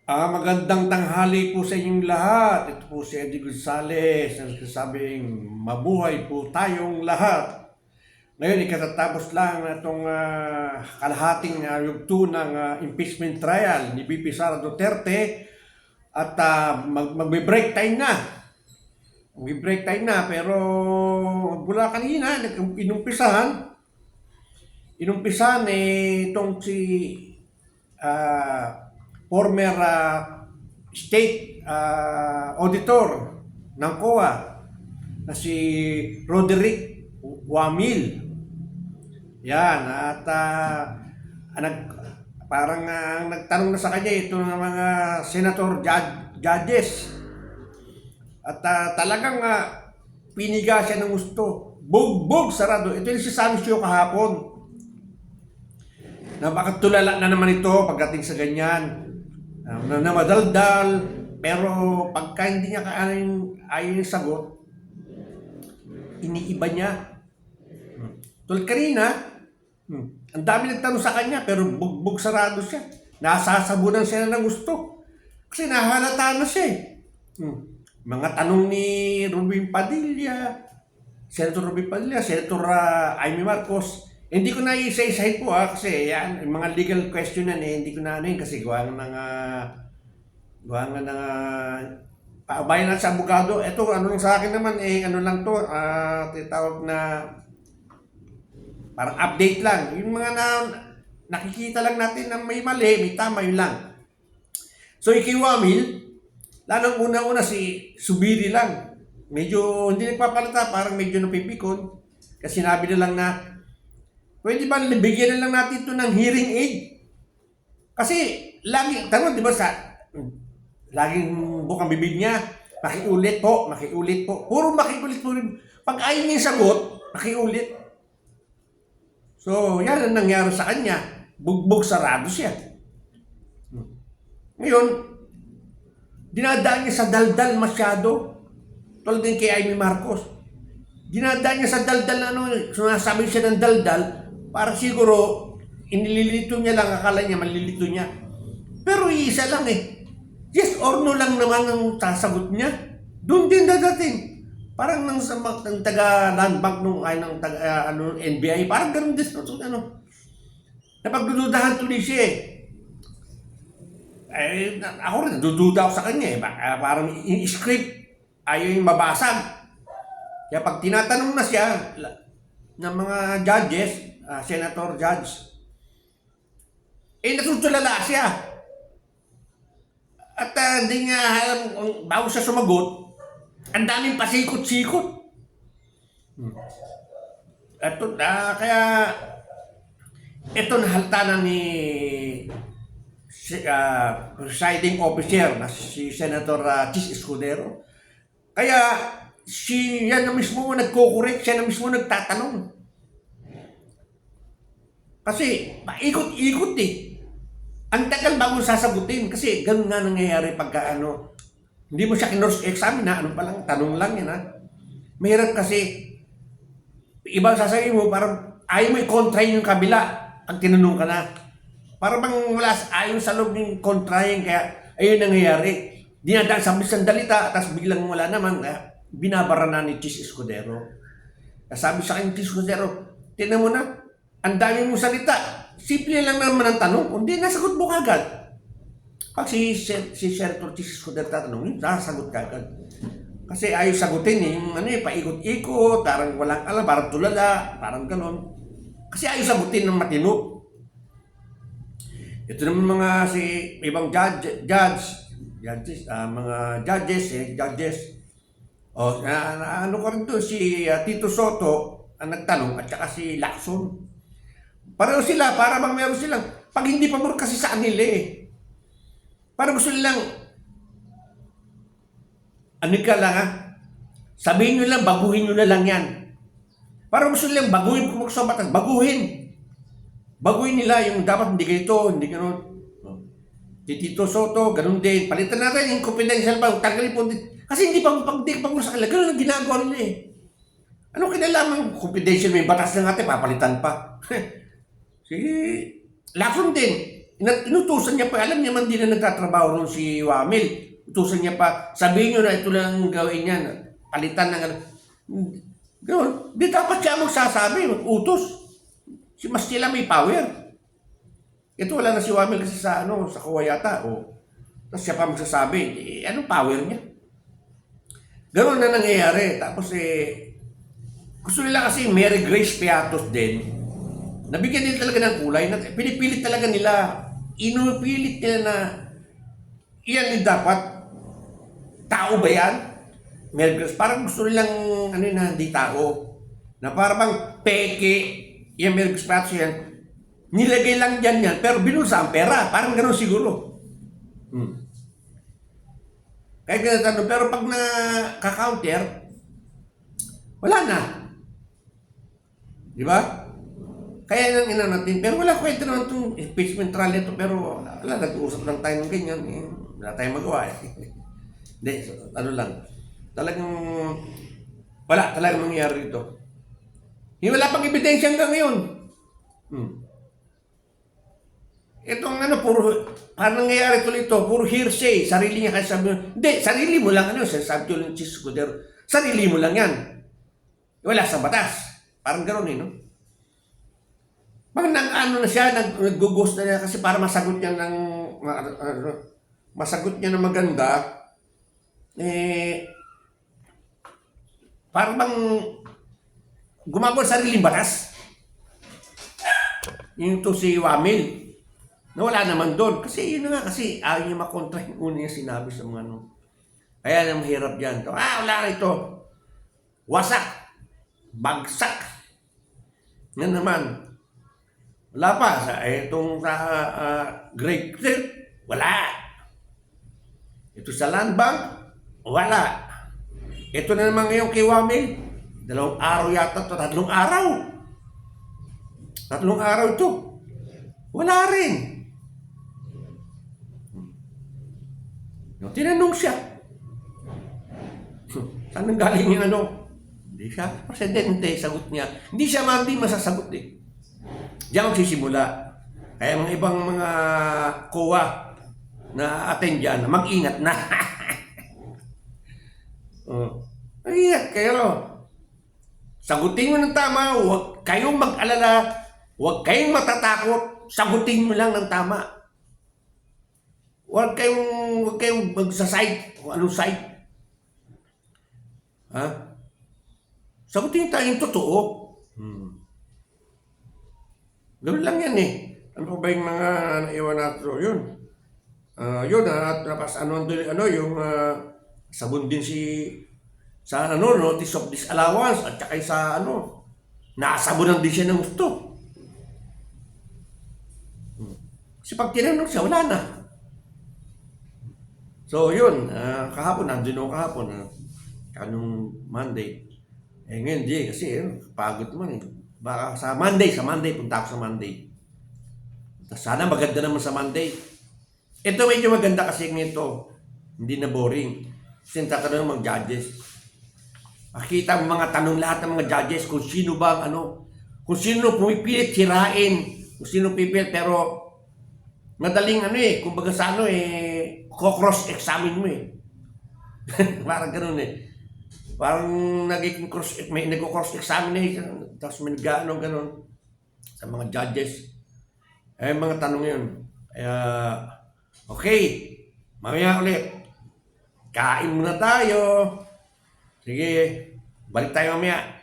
Magandang tanghali po sa inyong lahat. Ito po si Eddie Gonzales na nagsasabing mabuhay po tayong lahat. Ngayon, ikatatapos lang na itong kalahating yugto ng impeachment trial ni VP Sara Duterte at magbe-break time na. Magbe-break time na pero mula kanina, inumpisahan itong si former state auditor ng COA na si Roderick Wamil. Yan, at parang nagtanong na sa kanya ito ng mga senator judges. At talagang piniga siya ng gusto. Bugbog sarado. Ito yung sinasabi siya kahapon. Na bakit tulala na naman ito pagdating sa ganyan. Na madaldal, pero pagka hindi niya ayaw yung sagot, iniiba niya. Tulad kanina, ang dami nagtanong sa kanya, pero bugbog sarado siya. Nasasabunan siya ng gusto. Kasi nahalata na siya eh. Mga tanong ni Robin Padilla, Senator Robin Padilla, Senator Amy Marcos, hindi ko na isa-isahin po kasi yan, yung mga legal question na hindi ko na kasi gawa nga ng pabayan na sa abogado. Ito, ano lang sa akin naman, ano lang to, tinatawag na parang update lang. Yung mga nakikita lang natin na may mali, may tama, yun lang. So, Wamil, lalong una-una si Subiri lang. Medyo hindi nagpapalata, parang medyo napipikon. Kasi sinabi na lang na, pwede ba bigyan na lang natin ito ng hearing aid? Kasi, tanong, di ba laging bukang bibig niya, makiulit po. Puro makiulit po rin. Pag ayaw niya yung sagot, makiulit. So, yan ang nangyari sa kanya. Bugbog sarado siya. Ngayon, dinadaan niya sa daldal masyado. Tulad din kay Amy Marcos. Dinadaan niya sa daldal na sunasabi siya ng daldal, para siguro, inililito niya lang, akala niya, malilito niya. Pero iisa lang yes or no lang naman ang sasagot niya. Doon din dadating. Parang ng taga-land bank ng taga NBI, parang ganun din. Napagdududahan tuloy siya ako rin, nadududa ako sa kanya parang i-script, ayaw yung mabasag. Kaya pag tinatanong na siya ng mga judges, senator judge, natutulala siya. At hindi nga alam, bago siya sumagot, ang daming pasikot-sikot. Kaya ito nahalta na ni presiding officer na si Senator Chis Escudero. Kaya yan na mismo nagko-correct, siya na mismo nagtatanong. Kasi paikot-ikot Ang tagal bago sasagutin kasi ganun nga nangyayari pagka hindi mo siya kinors-examine na pa lang, tanong lang yan Mahirap kasi iba sasabihin mo parang ayaw mo i-contrain yung kabila pag tinanong ka na. Para bang wala ayaw sa loob ng kontrahin kaya ayun nangyayari. Dinadaan sa isang dalita tapos biglang wala naman binabara na ni Chis Escudero. Sabi sa akin, Chis Escudero, tinan mo na, ang dami mong salita. Simple lang naman ang tanong, hindi nasagot mo kagad. Pag si Senator Chis Escudero tatanungin, nasagot kagad. Kasi ayaw sagutin yung paikot-ikot, parang walang alam, parang tulala, parang ganon. Kasi ayaw sagutin ng matino. Ito naman mga ibang mga judges. Ano ka rin to, si Tito Soto ang nagtanong at saka si Lacson. Pareho sila, para bang meron silang, pag hindi pa mo kasi sa kanila para gusto nilang, ka lang sabihin nyo lang, baguhin nyo na lang yan. Para gusto nilang baguhin, kung sa batas, baguhin nila yung dapat hindi ganito, hindi gano'n. Tito Soto, ganun din. Palitan natin yung confidential pa, tanggalin po din. Kasi hindi pa mo sa kanila, ganun ang ginagawa nila Ano kinalaman confidential, may batas na natin, papalitan pa. Si Lacson din. Inutusan niya pa, alam niya man din na nagtatrabaho ron si Wamil. Utusan niya pa, sabihin niyo na ito lang ang gawin niya, palitan ng ano. Ganoon, di dapat siya magsasabi, mag-utos. Si Mastila may power. Ito wala na si Wamil kasi sa sa kuwa yata. Tapos siya pa magsasabi, anong power niya? Ganoon na nangyayari. Tapos gusto nila kasi Mary Grace Piatos din. Nabigyan nila talaga ng kulay. Pinipilit talaga nila. Inupilit nila na iyan din dapat. Tao ba yan? Mary Grace. Parang gusto nilang na hindi tao. Na parang bang peke. Yan Mary Grace Piatos yan. Nilagay lang dyan yan. Pero binusa ang pera. Parang gano'n siguro. Kahit gano'n. Pero pag nakaka-counter, wala na. Di ba? Kaya nang ina natin, pero wala kwento naman itong impeachment trial nito, pero wala, nag-uusap lang tayo ng ganyan, wala tayong magawa Hindi, ano lang, talagang, wala talagang mangyayari dito. Wala pang ebidensya hanggang ngayon. Itong parang nangyayari tuloy ito, puro hearsay, sarili niya kasi sabi mo, hindi, sarili mo lang, sabi ko lang, sarili mo lang yan. Wala sa batas. Parang gano'n no? Pag na siya, nag-ghost na niya kasi para masagot niya ng maganda, parang bang gumagawa sa sariling batas. Yung to si Wamil, na wala naman doon. Kasi yun nga, kasi ayaw niya makontra yung una niya sinabi sa mga Kaya na mahirap yan. Wala na ito. Wasak. Bagsak. Yan naman. Wala pa. Itong sa Great wala. Ito sa Land Bank, wala. Ito na naman ngayon kay Wamil. 2 araw yata ito. 3 araw. 3 araw ito. Wala rin. Tinanong siya. Saan nang galing yung Hindi siya presidente, sagot niya. Hindi siya masasagot Diyan magsisimula. Kaya mga ibang mga COA na attend dyan, mag-ingat na. Mag-ingat kayo. Sagutin mo ng tama, huwag kayong mag-alala, huwag kayong matatakot, sagutin mo lang ng tama. Huwag kayong magsaside, kung anong side. Sagutin tayo yung totoo. Ganoon lang yan Ano pa ba yung mga naiwan natin? Yun. Yung sabon din sa notice of disallowance at saka sa naasabunan din siya ng gusto. Kasi pag tinanong siya, wala na. So yun, kahapon, nandun ako kahapon, kanong Monday. Ngayon di, kasi pagod naman Baka sa Monday, punta ako sa Monday. Sana maganda naman sa Monday. Ito medyo maganda kasi nito. Hindi na boring. Kasi tatanong mag-judges. Makita mo mga tanong lahat ng mga judges kung sino ba kung sino pumipilit sirain, kung sino pipilit, pero madaling kumbaga sa cross-examine mo Parang ganun Parang nag-cross-examination, tapos may ganun sa mga judges. Mga tanong yun. Okay, mamaya ulit. Kain muna tayo. Sige, balik tayo mamaya.